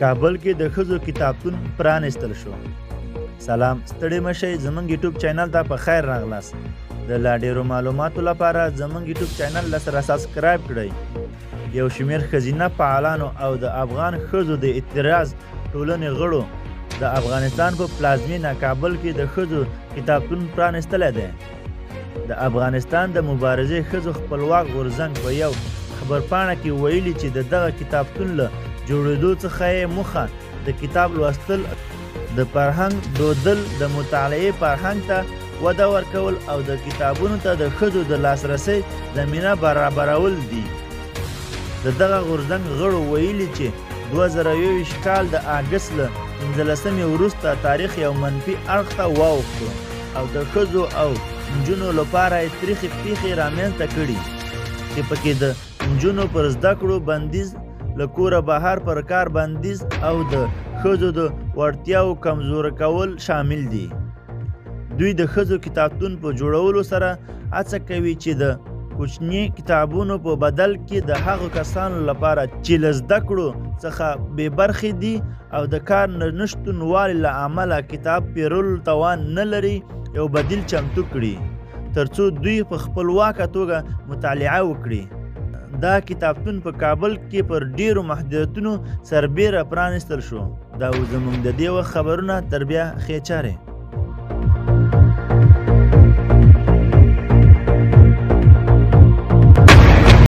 کابل کې د ښځو کتابتون پرانیستل شو. سلام، ستړي مشئ، زموږ یوټیوب چینل ته په خیر راغلاست. د لا ډېرو معلوماتو لپاره زموږ یوټیوب چینل لسره سبسکرایب کړئ. یو شمېر ښځینه فعالانو او د افغان ښځو د اعتراض ټولنې غړو د افغانستان په پلازمینه کابل کې د ښځو کتابتون پرانیستلی دی. د افغانستان د مبارزې ښځو خپلواک غورځنګ په یو خبرپاڼه کې ویلي چې د دغه کتابتون له جوړېدو څخه یې موخه د کتاب لوستل، د فرهنګ دودل، د مطالعې فرهنګ ته وده ورکول او د کتابونو ته د ښځو د لاسرسي زمینه برابرول دي. د دغه غورځنګ غړو ویلي چې 2021 کال د اګست له 15 وروسته تاریخ یو منفي اړخ ته واوښتو او د ښځو او نجونو لپاره یې تریخې پیښې رامنځته کړي چې پکې د نجونو پر زده کړو بندیز، له کوره بهر پر کار بندیز او د ښځو د وړتیاو کمزوری کول شامل دي. دوی د ښځو کتابتون په جوړولو سره هڅه کوي چې د کوچني کتابونو په بدل کې د هغو کسانو لپاره چې له زده کړو څخه بې برخې دي او د کار نشتونوالي له امله کتاب پیرلو توان نه لري یو بدیل چمتو کړي ترڅو دوی په خپلواکه توګه مطالعه وکړي. دا کتابتون په کابل کې پر ډیرو محدودیتونو سربیره پرانیستل شو. دا زموږ د دې وخت خبرونه تر بیا ښې چارې.